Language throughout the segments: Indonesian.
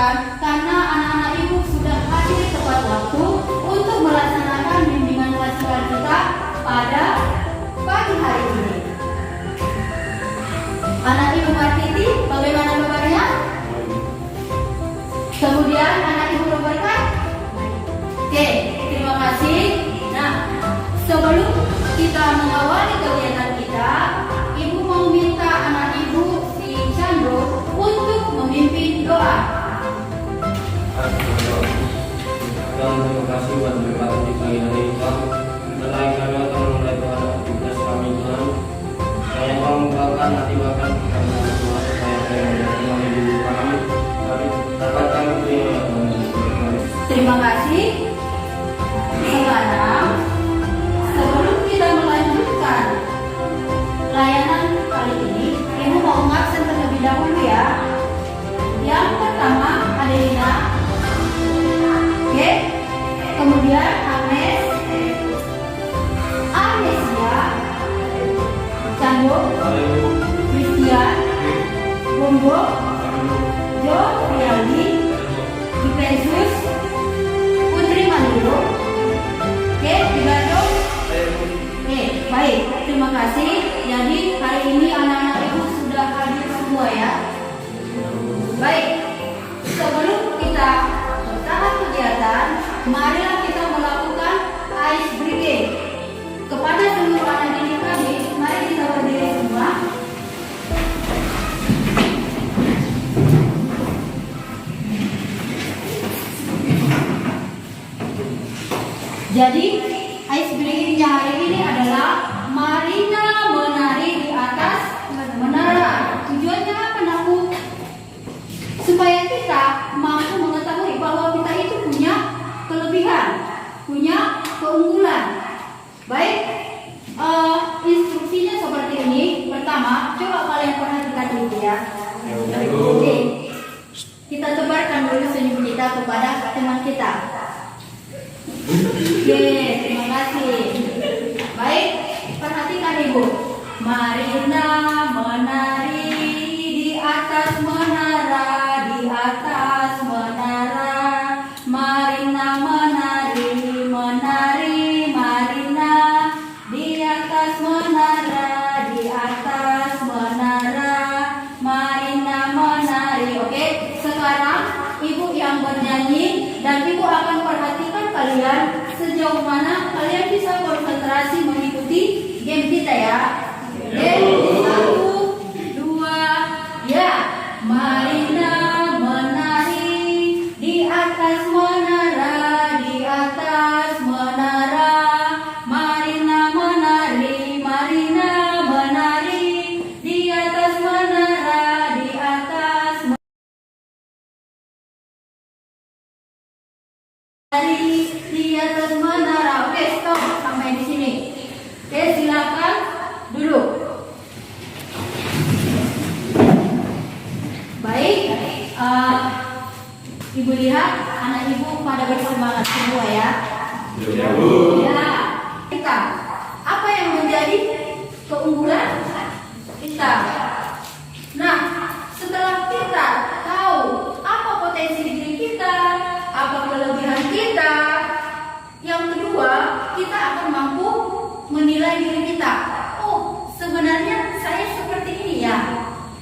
lanjutkan karena anak-anak ibu sudah hadir tepat waktu untuk melaksanakan bimbingan klasikal kita pada pagi hari ini. Anak ibu Martiti, bagaimana kabarnya? Kemudian anak ibu Roberta. Oke, terima kasih. Nah, sebelum kita mengawali kegiatan kita, ibu mau minta anak ibu si Chandro untuk memimpin doa. Dan terima kasih buat berkat di pagi hari ini, Pak. Selain kami akan mulai Tuhan aktivitas kami, Tuhan. Saya mau membukakan hati bahkan Tuhan supaya saya menjadi kami dulu kami dapat kami terima Tuhan. Terima kasih. Sekarang, sebelum kita melanjutkan layanan kali ini, ibu mau ngabsen terlebih dahulu ya. Yang pertama, Adelina. Oke. Kemudian Agnes, Agnesia, Cando, Christian, Bombo, Jo, Rialdi, Juventus, Putri Mandiro. Oke, dibantu. Oke, baik. Terima kasih. Jadi hari ini anak-anak ibu sudah hadir semua ya. Baik. Sebelum kita bertahap kegiatan, marilah kita melakukan ice breaking. Kepada seluruh anak didik kami, mari kita berdiri semua. Jadi ice breakingnya hari ini adalah Marina menari di atas menara. Tujuannya apa, Naku? Supaya kita mampu mengetahui bahwa kita itu punya kelebihan, punya keunggulan. Baik, instruksinya seperti ini. Pertama, coba kalian perhatikan dulu ya. Oke, kita tebarkan dulu senyum kita kepada teman kita. Oke, terima kasih. Baik, perhatikan ibu. Marina menari di atas menara, di atas menara. Marina menari, menari, Marina di atas menara, di atas menara. Marina menari. Oke, sekarang ibu yang bernyanyi dan ibu akan perhatikan kalian sejauh mana kalian bisa konsentrasi mengikuti game kita ya. Game 1, 2, ya. Marina menari di atas menara, di atas menara. Marina menari, Marina menari di atas menara, di atas di atas menara. Oke, stop sampai di sini. Oke, silakan duduk. Baik, ibu lihat anak ibu pada bersemangat semua ya. Ya, kita apa yang menjadi keunggulan kita? Nah, setelah kita tahu apa potensi diri kita, apa kelebihan kita, yang kedua kita akan mampu menilai diri kita. Oh, sebenarnya saya seperti ini ya.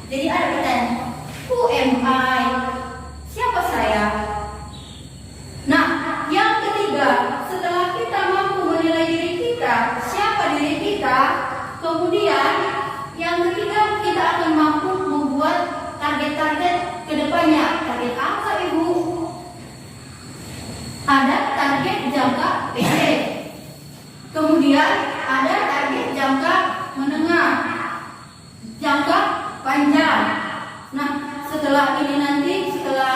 Jadi ada pertanyaan, who am I? Siapa saya? Nah, yang ketiga, setelah kita mampu menilai diri kita, siapa diri kita, kemudian yang ketiga kita akan mampu membuat target-target kedepannya. Target apa, Ibu? Ada target jangka pendek, kemudian ada target jangka menengah, jangka panjang. Nah, setelah ini nanti, setelah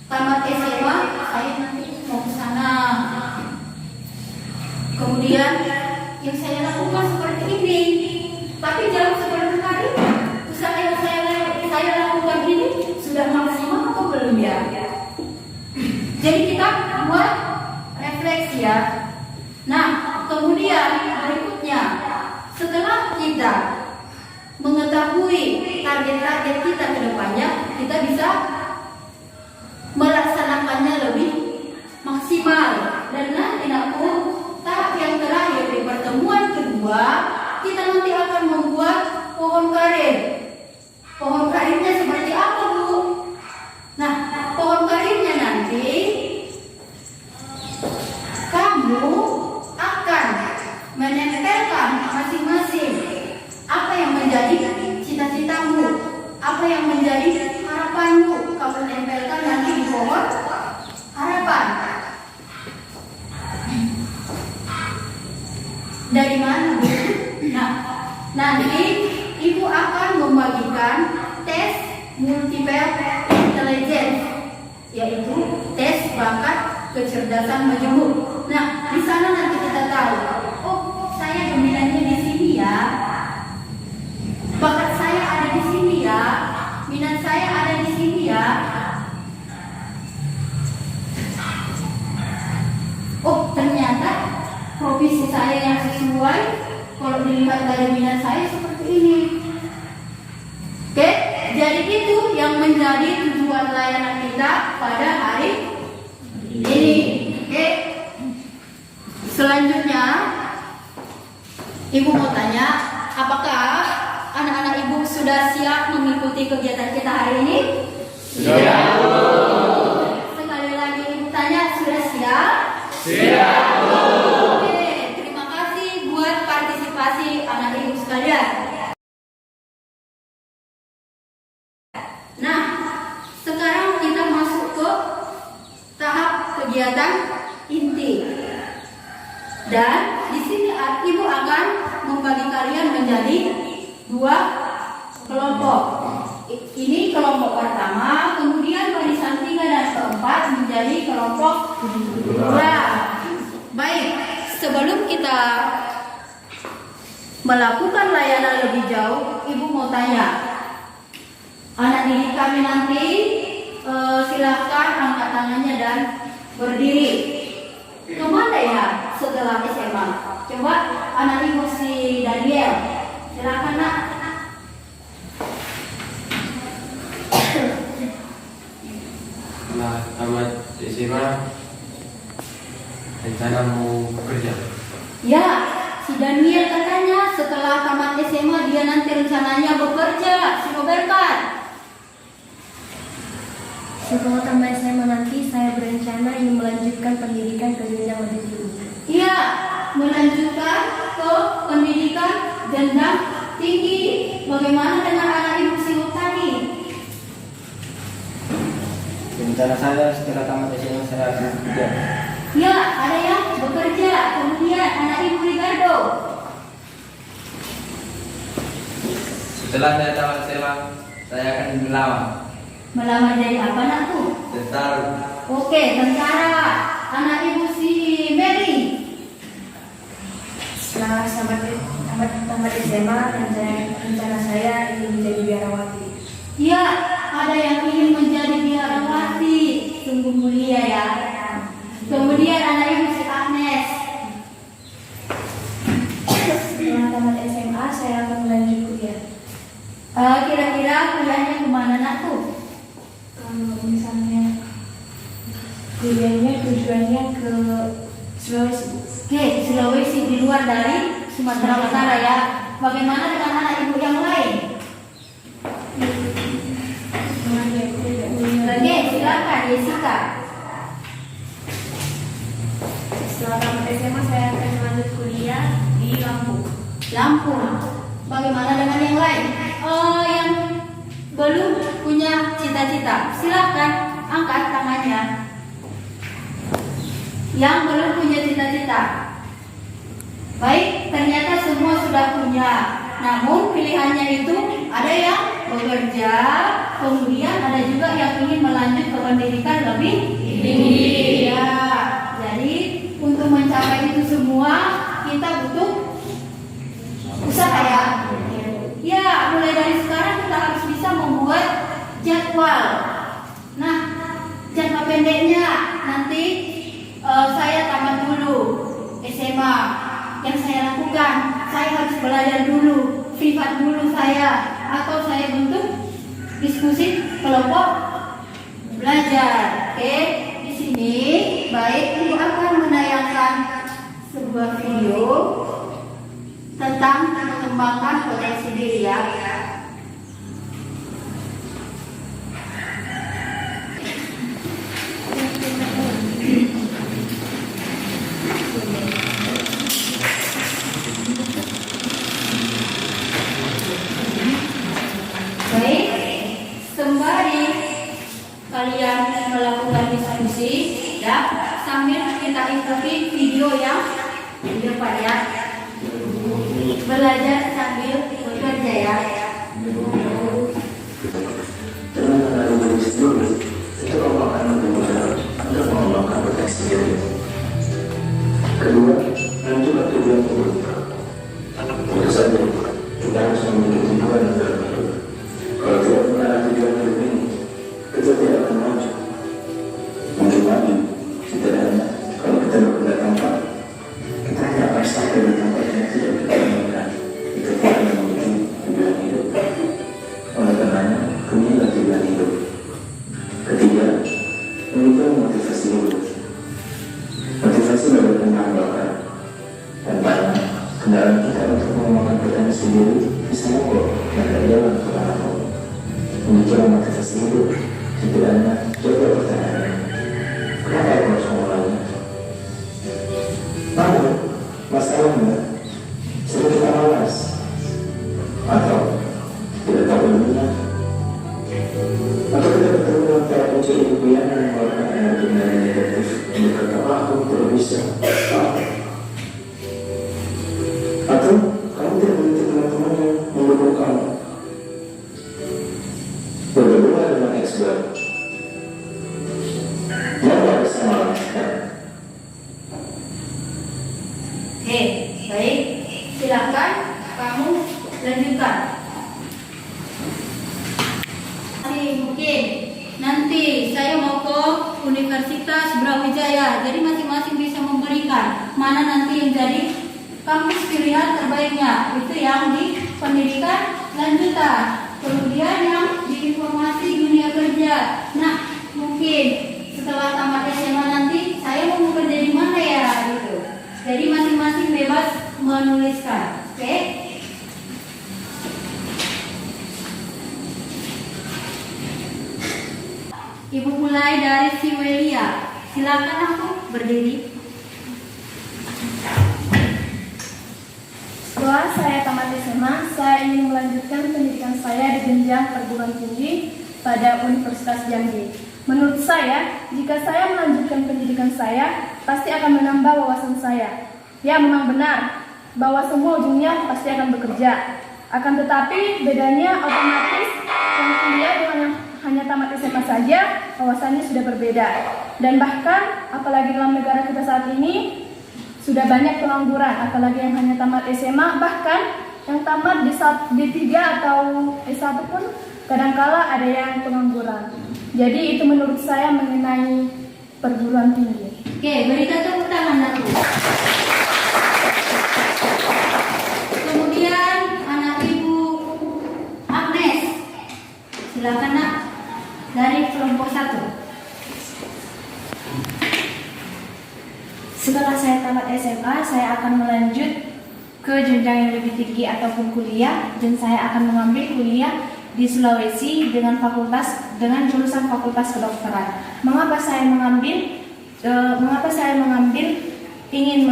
tamat SMA, saya nanti mau ke sana. Kemudian yang saya lakukan seperti ini, tapi jangan seperti tadi. Usaha yang saya lakukan ini sudah maksimal atau belum ya? Jadi kita buat refleksi ya. Nah, kemudian berikutnya, setelah kita mengetahui target-target kita ke depannya, kita bisa menempelkan nanti di pohon harapan. Dari mana, Bu? Nah, nanti Ibu akan membagikan tes multiple intelligence, yaitu tes bakat kecerdasan majemuk. Nah, di sana nanti kita tahu, oh, saya dominannya di sini ya, bakat saya ada di sini ya, minat saya ada di sini ya. Oh, ternyata profesi saya yang sesuai kalau dilihat dari minat saya seperti ini. Oke, jadi itu yang menjadi tujuan layanan kita pada hari ini. Oke, selanjutnya Ibu mau tanya, apakah anak-anak Ibu sudah siap mengikuti kegiatan kita hari ini? Siap. Sekali lagi Ibu tanya, sudah siap? Siap. Oke, terima kasih buat partisipasi anak Ibu sekalian. Nah, sekarang kita masuk ke tahap kegiatan inti. Dan di sini Ibu akan membagi kalian menjadi 2 kelompok. Ini kelompok pertama, kemudian barisan 3 dan 4 menjadi kelompok 2. Baik, sebelum kita melakukan layanan lebih jauh, Ibu mau tanya, anak didik kami nanti silahkan angkat tangannya dan berdiri. Kemana ya setelah SMA? Coba anak Ibu si Daniel, silakan nak. Setelah tamat SMA, rencana mau bekerja. Ya, si Daniel katanya setelah tamat SMA dia nanti rencananya bekerja. Si Robertan. Setelah tamat SMA nanti saya berencana ingin melanjutkan pendidikan ke jenjang lebih tinggi. Iya, melanjutkan ke pendidikan jenjang tinggi. Bagaimana dengan anak Ibu Singuk tadi? Rencana saya setelah tamat SMA saya akan bekerja. Ya, ada yang bekerja. Kemudian anak Ibu Ricardo. Setelah saya tamat SMA, saya akan melamar. Melamar jadi apa nakku? Tentara. Oke, tentara. Anak Ibu si Mary. Setelah tamat SMA, rencana saya ingin menjadi biarawati. Ya, ada yang ingin menjadi biarawati. Sungguh mulia ya. Kemudian anak Ibu si Agnes. Setelah tamat SMA, saya akan melanjut kuliah. Kira-kira kuliahnya kemana nakku? Kalau misalnya kuliahnya tujuannya ke Sulawesi. Oke, Sulawesi di luar dari Sumatera Utara ya. Bagaimana dengan anak Ibu yang lain? Oke, silakan Jessica. Setelah tamat SMA, saya akan melanjut kuliah di Lampung. Lampung. Bagaimana dengan yang lain? Yang belum punya cita-cita, silakan angkat tangannya. Yang belum punya cita-cita. Baik, ternyata semua sudah punya. Namun pilihannya itu ada yang bekerja, kemudian ada juga yang ingin melanjut ke pendidikan lebih tinggi. Ya, jadi untuk mencapai itu semua kita butuh usaha ya. Ya, mulai dari sekarang kita harus bisa membuat jadwal. Nah, jangka pendeknya nanti saya tamat dulu SMA. Yang saya lakukan, saya harus belajar dulu, privat dulu saya, atau saya bentuk diskusi kelompok belajar. Oke, di sini baik Ibu akan menayangkan sebuah video tentang mengembangkan potensi diri ya. Baik, sembari kalian melakukan diskusi ya, sambil kita ikuti video yang di depan ya. Belajar sambil bekerja ya. Kedua, menentukan tujuan hidup. Tentu saja, kita harus memiliki tujuan yang dalam hidup. Kalau tidak punya tujuan hidup ini, kita tidak akan maju. Untuk maju, setidaknya kalau kita bergerak tanpa, kita tidak akan sampai di tempat yang tidak kita inginkan. Kita tidak memiliki tujuan hidup. Oleh karenanya, kemilah tujuan hidup. Ketiga, menunjukkan motivasi hidup. Motivasi bagi tentang bakar dan banyak kendaraan kita untuk mengembangkan petani sendiri bisa mogok dan tidak jalan kemana-mana. Menunjukkan motivasi hidup, setidaknya coba pertanyaannya, kenapa aku harus memulainya? Namun, masalahnya sering kita malas atau tidak tahu ilmunya, atau kita bertemu dengan para pencuri impian yang mengeluarkan energi negatif yang berkata, aku tidak bisa. Atau kamu tidak memiliki teman-teman yang mendukung kamu. Berbeda dengan expert, maka bisa melakukan. Oke, baik. Silakan kamu lanjutkan. Mungkin nanti saya mau ke Universitas Brawijaya, jadi masing-masing bisa memberikan mana nanti yang jadi kampus pilihan terbaiknya, itu yang di pendidikan lanjutan, kemudian yang di informasi dunia kerja. Nah, mungkin setelah tamat SMA nanti saya mau bekerja di mana ya gitu. Jadi masing-masing bebas menuliskan. Oke? Ibu mulai dari si Welia. Silakan aku berdiri. Setelah saya tamat SMA, saya ingin melanjutkan pendidikan saya di jenjang perguruan tinggi pada Universitas Jambi. Menurut saya, jika saya melanjutkan pendidikan saya, pasti akan menambah wawasan saya. Ya, memang benar bahwa semua ujungnya pasti akan bekerja. Akan tetapi bedanya otomatis yang kuliah dengan yang hanya tamat SMA saja, wawasannya sudah berbeda. Dan bahkan, apalagi dalam negara kita saat ini, sudah banyak pengangguran, apalagi yang hanya tamat SMA, bahkan yang tamat D3 atau S1 pun kadangkala ada yang pengangguran. Jadi itu menurut saya mengenai perguruan tinggi. Oke, berikan tepuk tangan aku. Kemudian anak ibu Agnes. Silakan nak, dari kelompok 1. Setelah saya tamat SMA, saya akan melanjut ke jenjang yang lebih tinggi ataupun kuliah, dan saya akan mengambil kuliah di Sulawesi dengan jurusan Fakultas Kedokteran. Mengapa saya memilih ingin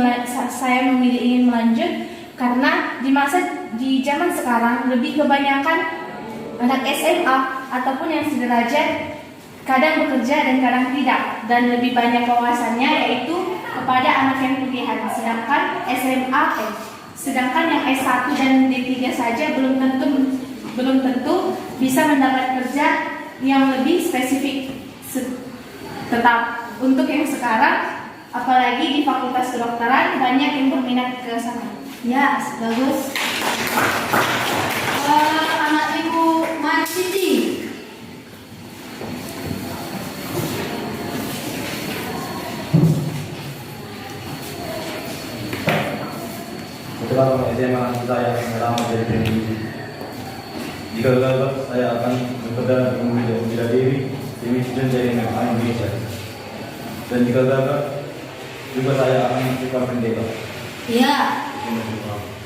melanjut? Karena di zaman sekarang lebih kebanyakan anak SMA ataupun yang sederajat kadang bekerja dan kadang tidak, dan lebih banyak wawasannya yaitu kepada anak yang kuliahan. Sedangkan yang S1 dan D3 saja belum tentu bisa mendapat kerja yang lebih spesifik. Tetap untuk yang sekarang, apalagi di Fakultas Kedokteran, banyak yang berminat ke sana. Ya, bagus. Anak ibu Marciti. Setelah SMA saya selama menjadi pendidik. Jika gagal, saya akan bekerja membela diri di Misjen Jaringan Indonesia. Dan jika gagal, juga saya akan membuka pendeta. Ya,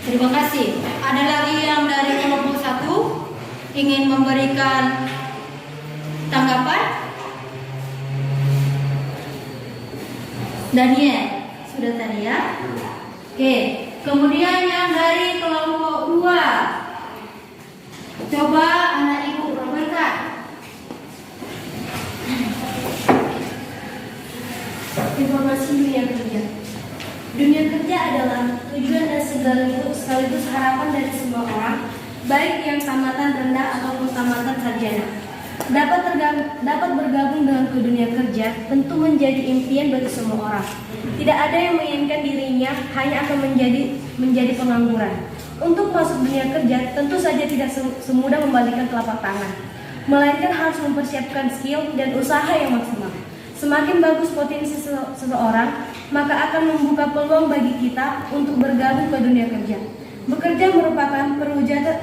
terima kasih. Ada lagi yang dari kelompok 1 ingin memberikan tanggapan? Daniel, sudah tadi ya? Oke, kemudian yang dari kelompok 2. Coba anak ibu Roberta. Informasi dunia kerja. Dunia kerja adalah tujuan dan sekaligus harapan dari semua orang, baik yang tamatan rendah ataupun tamatan sarjana. Dapat bergabung dengan ke dunia kerja tentu menjadi impian bagi semua orang. Tidak ada yang menginginkan dirinya hanya akan menjadi pengangguran. Untuk masuk dunia kerja tentu saja tidak semudah membalikkan telapak tangan, melainkan harus mempersiapkan skill dan usaha yang maksimal. Semakin bagus potensi seseorang, maka akan membuka peluang bagi kita untuk bergabung ke dunia kerja. Bekerja merupakan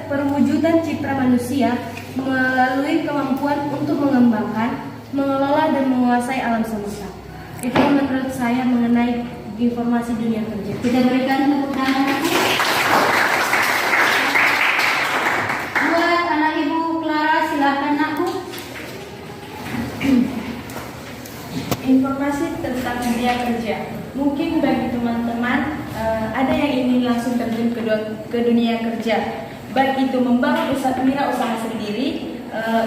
perwujudan citra manusia melalui kemampuan untuk mengembangkan, mengelola, dan menguasai alam semesta. Itu menurut saya mengenai informasi dunia kerja. Kita berikan tepuk tangan. Buat anak Ibu Clara, silakan Nakku. Informasi tentang dunia kerja. Mungkin bagi teman-teman ada yang ingin langsung terjun ke dunia kerja, baik itu membangun usaha sendiri,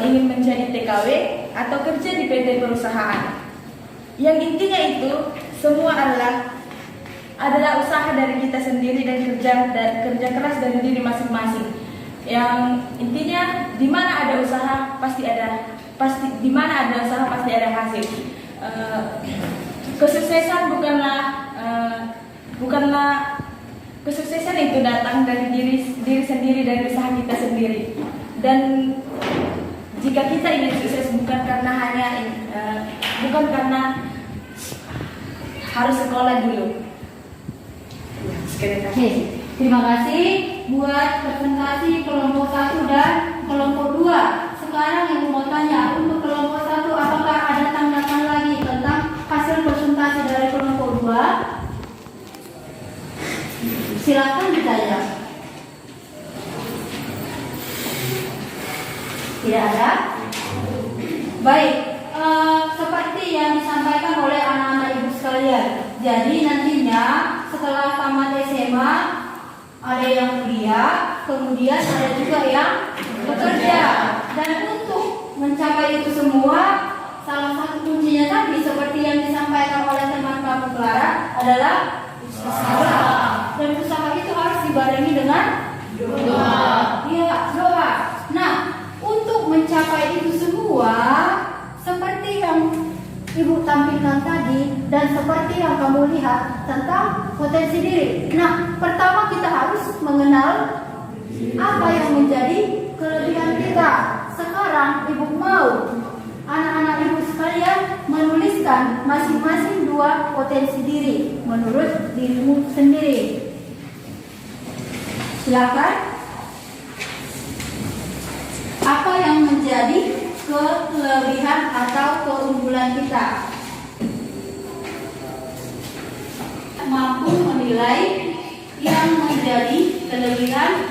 ingin menjadi TKW atau kerja di PT perusahaan. Yang intinya itu semua adalah usaha dari kita sendiri dan kerja keras dari diri masing-masing. Yang intinya di mana ada usaha pasti ada hasil. Kesuksesan bukanlah kesuksesan itu datang dari diri sendiri, dari usaha kita sendiri. Dan jika kita ingin sukses bukan karena harus sekolah dulu. Oke, terima kasih buat presentasi kelompok 1 dan kelompok 2. Sekarang Ibu mau tanya, untuk kelompok 1 apakah ada tanggapan lagi tentang hasil presentasi dari kelompok 2? Silakan ditanya. Tidak ada? Baik, seperti yang disampaikan oleh anak-anak Ibu sekalian. Jadi nantinya setelah tamat SMA ada yang kuliah, kemudian ada juga yang bekerja. Dan untuk mencapai itu semua, salah satu kuncinya tadi seperti yang disampaikan oleh teman kamu Clara adalah usaha. Dan usaha itu harus dibarengi dengan doa. Iya, doa. Nah, untuk mencapai itu semua, seperti yang Ibu tampilkan tadi dan seperti yang kamu lihat tentang potensi diri. Nah, pertama kita harus mengenal apa yang menjadi kelebihan kita. Sekarang Ibu mau anak-anak Ibu sekalian menuliskan masing-masing 2 potensi diri menurut dirimu sendiri. Silakan. Apa yang menjadi kelebihan atau keunggulan kita? Mampu menilai yang menjadi kelebihan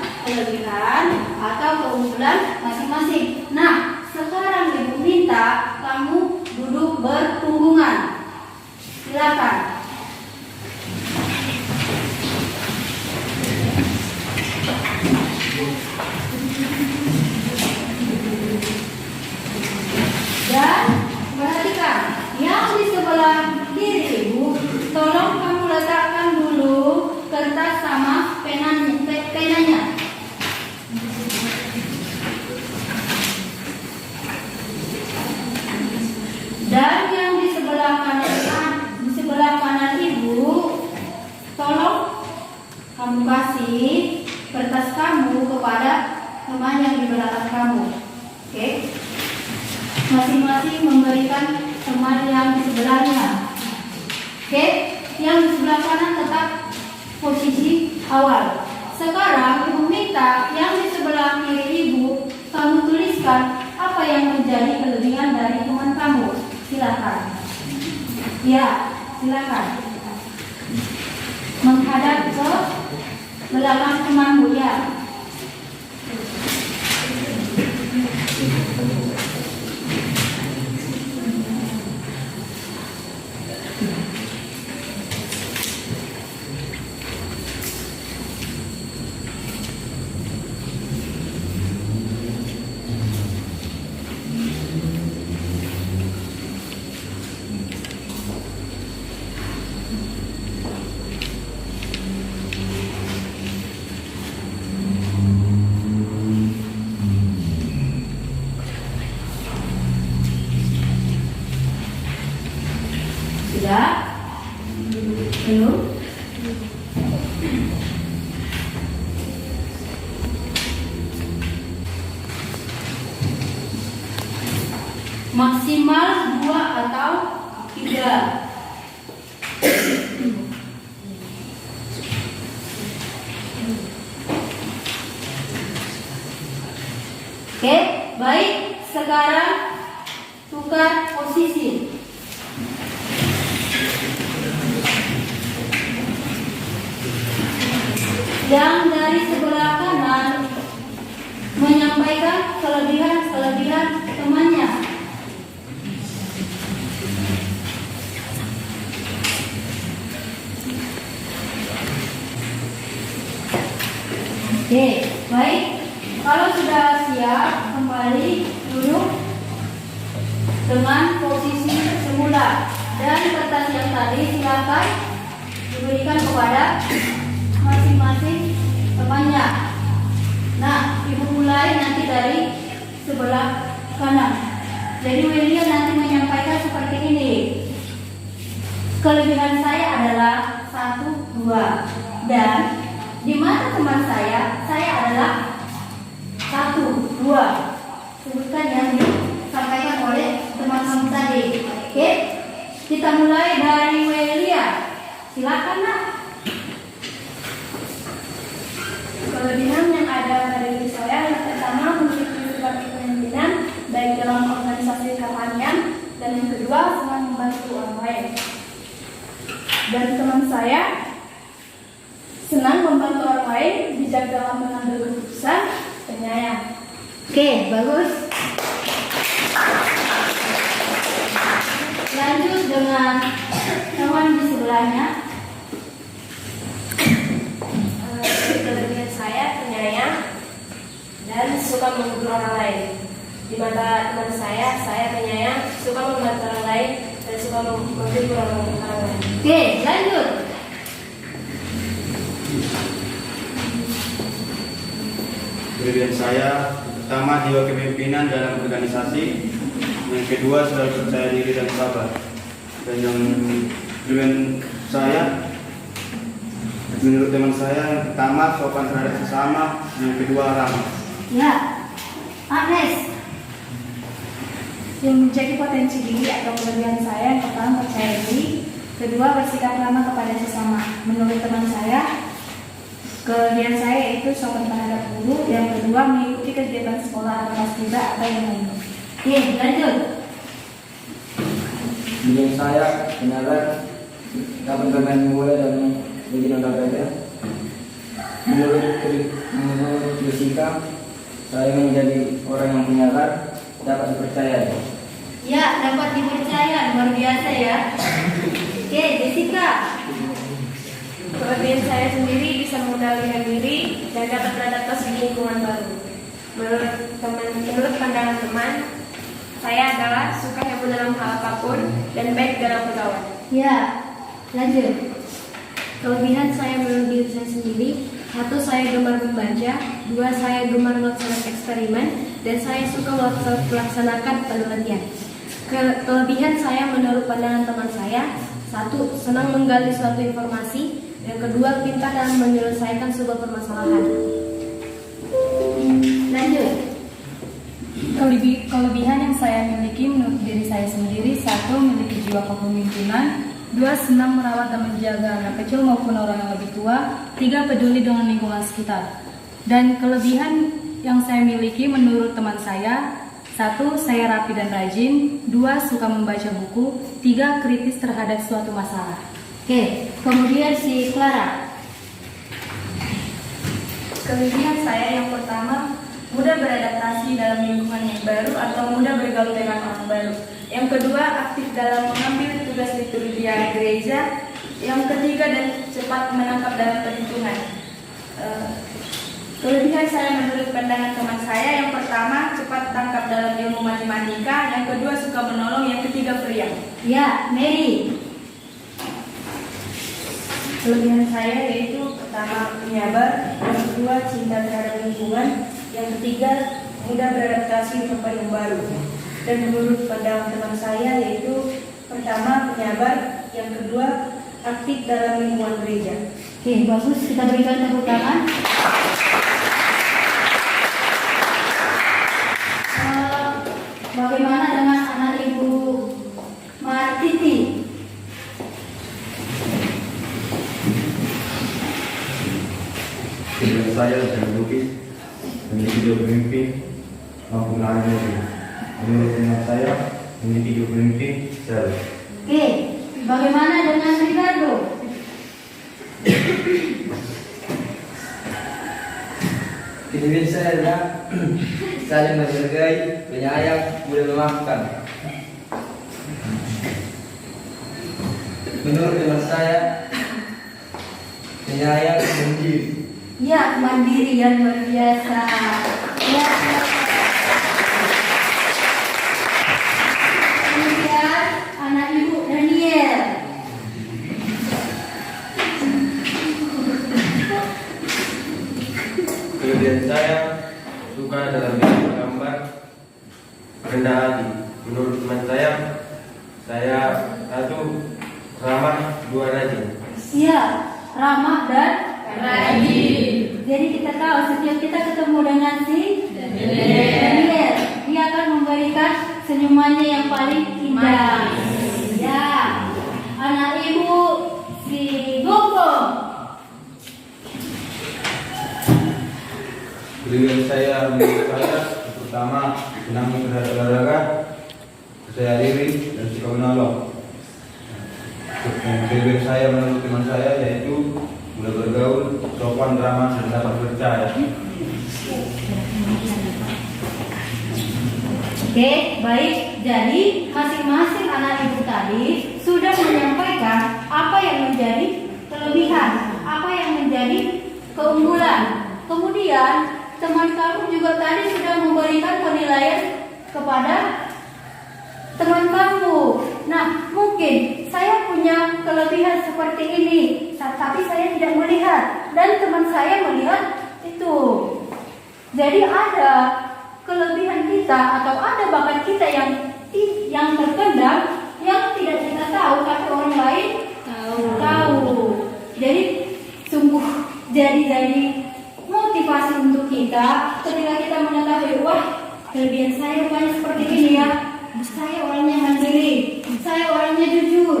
atau keunggulan masing-masing. Nah, sekarang Ibu minta kamu duduk bertunggungan. Silakan. Dan perhatikan yang di sebelah kiri Ibu, tolong kamu letakkan dulu kertas sama penanya. Dan yang di sebelah kanan Ibu, tolong kamu kasih kertas kamu kepada teman yang di belakang kamu. Oke? Masing-masing memberikan teman yang di sebelahnya. Oke? Yang di sebelah kanan tetap posisi awal. Sekarang Ibu minta yang di sebelah kiri Ibu, kamu tuliskan apa yang menjadi kelebihan dari teman kamu. Silakan. Ya, silakan. Menghadap ke belakang temanmu ya. Sudah? Belum? Maksimal 2 atau 3. Oke, baik. Sekarang tukar posisi. Yang dari sebelah kanan menyampaikan kelebihan-kelebihan temannya. Oke, baik. Kalau sudah siap, kembali duduk dengan posisi semula. Dan kertas yang tadi silakan diberikan kepada masing-masing temannya. Nah, ibu mulai nanti dari sebelah kanan. Jadi William nanti menyampaikan seperti ini. Kelebihan saya adalah 1, 2. Dan di mata teman saya adalah 1, 2. Sebutkan yang disampaikan oleh teman kamu tadi. Oke, kita mulai dari Welia. Silakan nak. Kelebihan yang ada pada diri saya yang pertama memiliki sifat kepemimpinan baik dalam organisasi kerohanian, dan yang kedua senang membantu orang lain. Dan teman saya senang membantu orang lain, bijak dalam mengambil keputusan, penyayang. Oke, bagus. Lanjut dengan teman di sebelahnya. Kelebihan saya penyayang dan suka menghibur orang lain. Di mata teman saya penyayang, suka membantu orang lain, dan suka menghibur orang lain. Oke, lanjut. Kelebihan saya pertama jiwa kepemimpinan dalam organisasi, yang kedua selalu percaya diri dan sabar, dan yang kelebihan saya menurut teman saya yang pertama sopan terhadap sesama, yang kedua ramah. Ya, Agnes. Yang menjadi potensi diri atau kelebihan saya yang pertama percaya diri, kedua bersikap ramah kepada sesama. Menurut teman saya, kelebihan saya yaitu sopan terhadap guru, yang kedua mengikuti kegiatan sekolah atau tidak atau yang lainnya. Oke, lanjut. Kelebihan saya penyabar, dapat bermain bola dan bikin olahraga. Menurut Jessica, saya menjadi orang yang penyabar, dapat dipercaya. Ya, dapat dipercaya, luar biasa ya. Oke, Jessica. Kelebihan saya sendiri bisa mengendalikan diri dan dapat beradaptasi di lingkungan baru. Menurut pandangan teman, saya adalah suka heboh dalam hal apapun dan baik dalam bergaul. Ya, lanjut. Kelebihan saya menurut diri saya sendiri, 1. Saya gemar membaca, 2. Saya gemar melaksanakan eksperimen, dan saya suka melaksanakan penelitian. Kelebihan saya menurut pandangan teman saya, 1. Senang menggali suatu informasi, yang kedua pintar dalam menyelesaikan sebuah permasalahan. Lanjut. Kelebihan yang saya miliki menurut diri saya sendiri, 1. Memiliki jiwa kepemimpinan, 2. Senang merawat dan menjaga anak kecil maupun orang yang lebih tua, 3. Peduli dengan lingkungan sekitar. Dan kelebihan yang saya miliki menurut teman saya, 1. Saya rapi dan rajin, 2. Suka membaca buku, 3. Kritis terhadap suatu masalah. Oke, kemudian si Clara. Kelebihan saya yang pertama, mudah beradaptasi dalam lingkungan yang baru atau mudah bergaul dengan orang baru. Yang kedua, aktif dalam mengambil tugas liturgia gereja. Yang ketiga, dan cepat menangkap dalam perhitungan. Kelebihan saya menurut pandangan teman saya, yang pertama cepat tangkap dalam ilmu matematika, yang kedua suka menolong, yang ketiga periang. Ya, Mary. Kelebihan saya yaitu pertama penyabar, yang kedua cinta terhadap lingkungan, yang ketiga mudah beradaptasi di tempat yang baru. Dan menurut pandangan teman saya yaitu pertama penyabar, Yang kedua, aktif dalam lingkungan gereja. Oke, bagus. Kita berikan tepuk tangan. Bagaimana dengan anak Ibu Martiti? Dengan saya melukis, memiliki jiwa pemimpin, mampu menahan diri. Menurut teman saya, memiliki jiwa pemimpin, saya. Oke, bagaimana dengan Ricardo? Pemimpin saya adalah saling menghargai, penyayang, mudah memaafkan. Menurut teman saya, penyayang mandiri. Ya, mandiri yang luar biasa. Ya. Kemudian anak Ibu Daniel. Kelebihan saya suka dalam gambar, rendah hati. Menurut teman saya satu ramah, dua rajin. Iya, ramah dan rajin. Jadi kita tahu setiap kita ketemu dengan si Daniel, dia akan memberikan senyumannya yang paling indah. Ya, anak Ibu si Gogo. Kelebihan saya menurut saya, pertama, senang berada olahraga, percaya diri, dan suka menolong. Kelebihan saya menurut teman saya yaitu mudah bergaul, sopan, ramah, dan dapat percaya. Oke, baik. Jadi masing-masing anak Ibu tadi sudah menyampaikan apa yang menjadi kelebihan, apa yang menjadi keunggulan. Kemudian teman kamu juga tadi sudah memberikan penilaian kepada teman kamu. Nah, mungkin saya punya kelebihan seperti ini, tapi saya tidak melihat, dan teman saya melihat itu. Jadi ada kelebihan kita atau ada bakat kita yang terpendam yang tidak kita tahu, tapi orang lain tahu. Jadi sungguh jadi motivasi untuk kita ketika kita mengetahui, wah, kelebihan saya banyak seperti ini ya. Saya orangnya mandiri, saya orangnya jujur.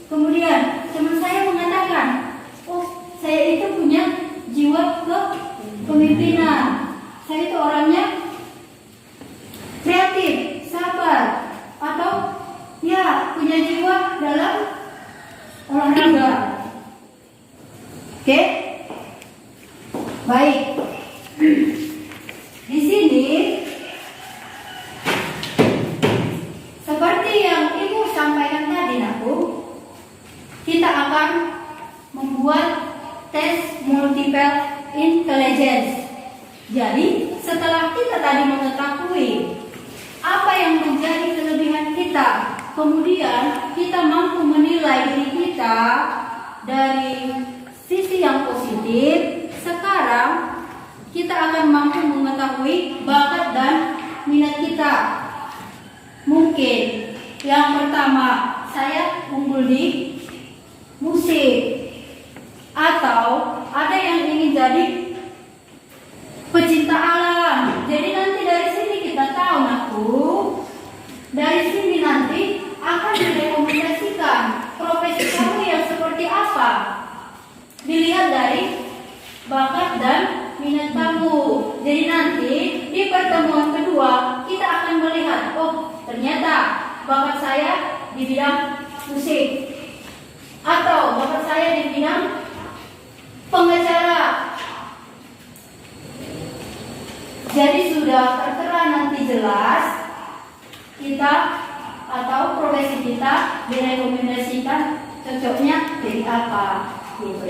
Kemudian teman saya mengatakan, oh, saya itu punya jiwa kepemimpinan. Saya itu orangnya kreatif, sabar, atau ya punya jiwa dalam olahraga. Oke? Baik. Di sini seperti yang Ibu sampaikan tadi, kita akan membuat tes multiple intelligence. Jadi setelah kita tadi mengetahui apa yang menjadi kelebihan kita, kemudian kita mampu menilai diri kita dari sisi yang positif. Sekarang kita akan mampu mengetahui bakat dan minat kita. Mungkin yang pertama, saya unggul di musik, atau ada yang ingin jadi pecinta alam. Jadi nanti dari sini kita tahu, dari sini nanti akan direkomendasikan profesi kamu yang seperti apa. Dilihat dari bakat dan minat kamu. Jadi nanti di pertemuan kedua kita akan melihat, oh, ternyata bakat saya di bidang musik, atau bakat saya di bidang pengacara. Jadi sudah tertera nanti jelas kita atau profesi kita direkomendasikan cocoknya jadi apa gitu.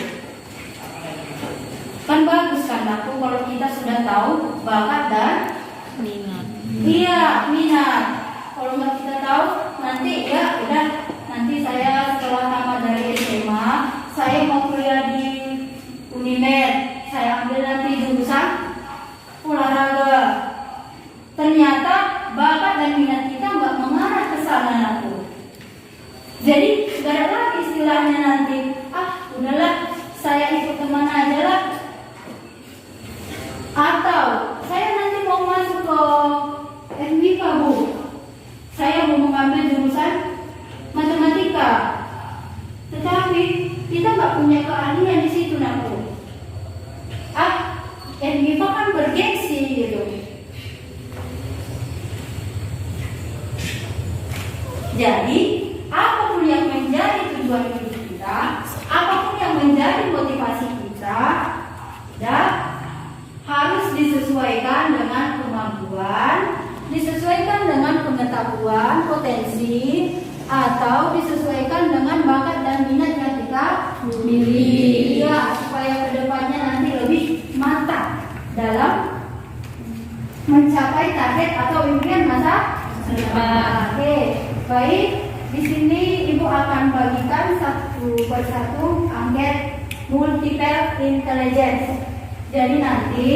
Kan bagus kan kalau kita sudah tahu bakat dan minat. Iya, minat. Kalau nggak kita tahu, nanti ya udah, nanti saya setelah tamat dari SMA, saya mau kuliah di Unimed, saya ambil nanti jurusan olahraga. Ternyata bakat dan minat kita nggak mengarah ke sana. Jadi gak ada lagi istilahnya nanti, udahlah saya ikut teman aja lah. Atau saya nanti mau masuk ke FMIK Bu, saya mau mengambil jurusan matematika, tetapi kita nggak punya keahlian di situ nak Bu. FMIK kan bergengsi gitu. Jadi apapun yang menjadi tujuan hidup kita, apapun yang menjadi motivasi kita, dan harus disesuaikan dengan kemampuan, disesuaikan dengan pengetahuan, potensi, atau disesuaikan dengan bakat dan minat yang kita miliki. Ya, supaya kedepannya nanti lebih mantap dalam mencapai target atau impian masa depan. Oke, baik. Di sini Ibu akan bagikan satu persatu angket multiple intelligence. Jadi nanti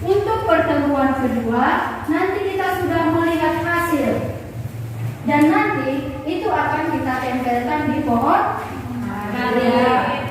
untuk pertemuan kedua nanti kita sudah melihat hasil dan nanti itu akan kita tempelkan di pohon karya.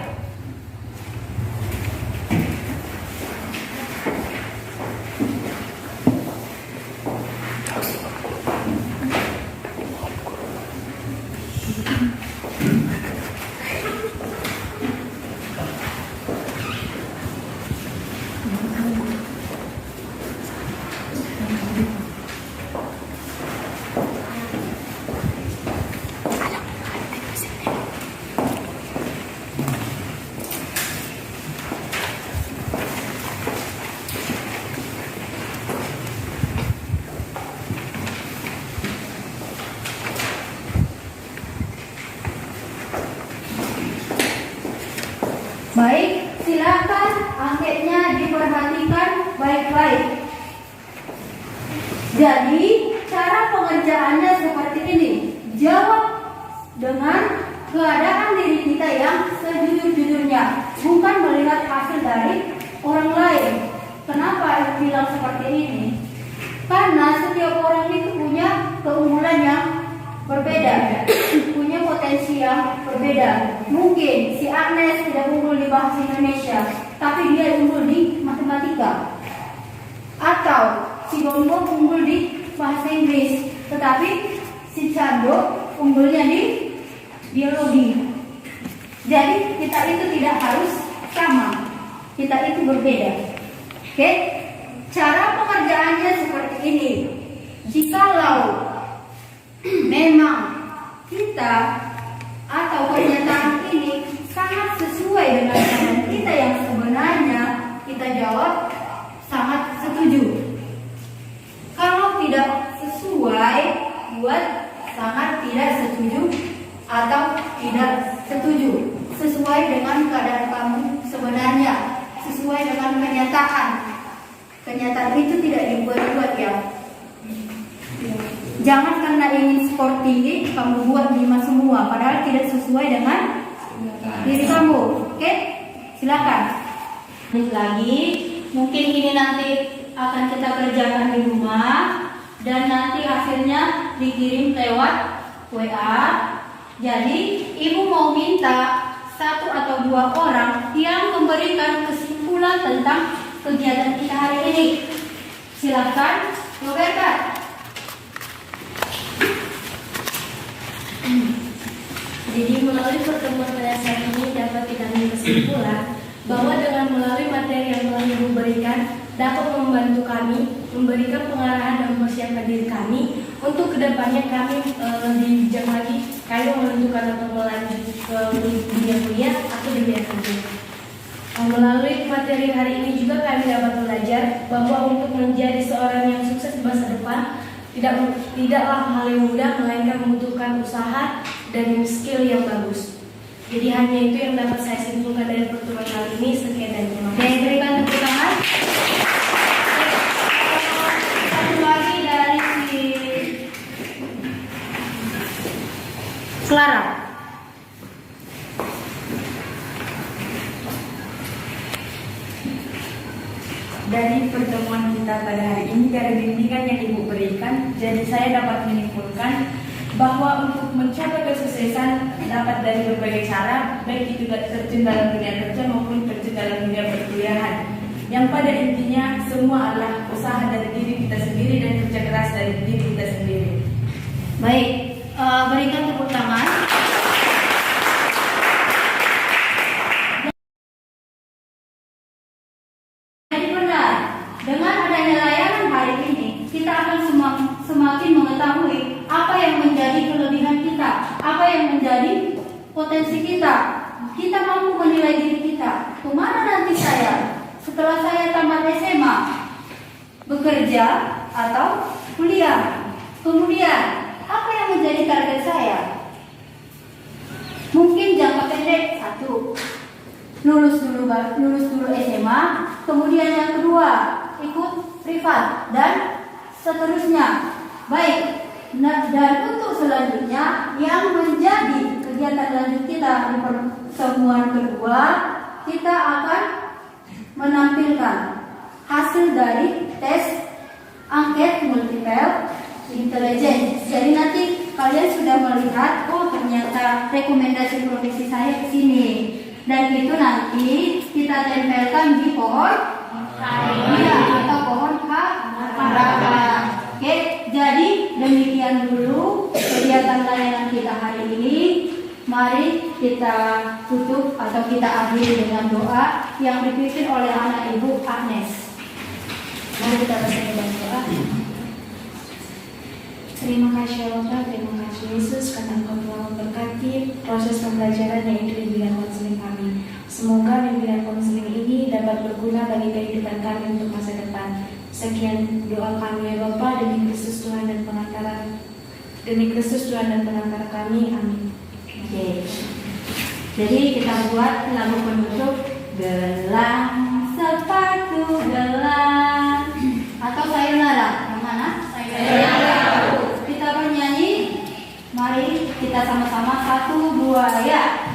Baik, silakan angketnya diperhatikan baik-baik. Jadi, cara pengerjaannya seperti ini. Jawab dengan keadaan diri kita yang sejujur-jujurnya, bukan melihat hasil dari orang lain. Kenapa bilang seperti ini? Karena setiap orang itu punya keunggulan yang berbeda, punya potensi yang berbeda. Mungkin si Agnes tidak unggul di bahasa Indonesia, tapi dia unggul di matematika. Atau si Bongbong unggul di bahasa Inggris, tetapi si Cando unggulnya di biologi. Jadi kita itu tidak harus sama, kita itu berbeda. Oke? Cara pengerjaannya seperti ini. Jikalau memang kita atau pernyataan ini sangat sesuai dengan keadaan kita yang sebenarnya, kita jawab sangat setuju. Kalau tidak sesuai, buat sangat tidak setuju atau tidak setuju. Sesuai dengan keadaan kamu sebenarnya, sesuai dengan kenyataan. Kenyataan itu tidak dibuat-buat ya. Jangan karena ingin skor tinggi kamu buat 5 semua, padahal tidak sesuai dengan diri kamu. Oke, silakan. Lagi, mungkin ini nanti akan kita kerjakan di rumah dan nanti hasilnya dikirim lewat WA. Jadi ibu mau minta 1 atau 2 orang yang memberikan kesimpulan tentang kegiatan kita hari ini. Silakan, Roberta. Jadi melalui pertemuan pada saat ini dapat kita ambil kesimpulan bahwa dengan melalui materi yang telah Ibu berikan dapat membantu kami memberikan pengarahan dan mempersiapkan diri kami untuk kedepannya kami lebih bijak lagi kami menentukan untuk melanjut ke dunia kuliah atau dunia kerja. Melalui materi hari ini juga kami dapat belajar bahwa untuk menjadi seorang yang sukses di masa depan tidaklah hal yang mudah, melainkan membutuhkan usaha dan skill yang bagus. Jadi hanya itu yang dapat saya simpulkan dari pertemuan kali ini. Sekian dan terima kasih. Berikan tepuk tangan. Satu lagi dari si Clara. Dari pertemuan kita pada hari ini, dari bimbingan yang Ibu berikan, jadi saya dapat menyimpulkan bahwa untuk mencapai kesuksesan dapat dari berbagai cara, baik itu terjun dalam dunia kerja maupun terjun dalam dunia perkuliahan. Yang pada intinya semua adalah usaha dari diri kita sendiri dan kerja keras dari diri kita sendiri. Baik, berikan tepuk tangan. Jadi benar, dengan adanya layanan hari ini, kita akan semakin mengetahui apa yang menjadi kelebihan kita, apa yang menjadi potensi kita. Kita mampu menilai diri kita. Kemana nanti saya setelah saya tamat SMA, bekerja atau kuliah? Kemudian apa yang menjadi target saya? Mungkin jangka pendek, 1, lulus dulu SMA, kemudian yang kedua ikut privat dan seterusnya. Baik, dan untuk selanjutnya yang menjadi kegiatan lanjut kita di pertemuan kedua, kita akan menampilkan hasil dari tes angket multiple intelligence. Jadi nanti kalian sudah melihat, oh ternyata rekomendasi profesi saya ke sini. Dan itu nanti kita tempelkan di pohon atau pohon harapan. Oke, jadi demikian dulu kegiatan layanan kita hari ini. Mari kita tutup atau kita akhiri dengan doa yang dipimpin oleh anak Ibu Agnes. Mari kita bersama doa. Terima kasih Allah, terima kasih Yesus karena Engkau telah memberkati proses pembelajaran yaitu bimbingan konseling kami. Semoga bimbingan konseling ini dapat berguna bagi kehidupan kami untuk masa depan. Sekian doa kami ya Bapa, demi Kristus Tuhan dan pengantar kami. Amin. Oke. Jadi kita buat lagu penutup, gelang sepatu gelang, atau sayonara. Yang mana? Sayonara. Kita bernyanyi. Mari kita sama-sama 1, 2 ya.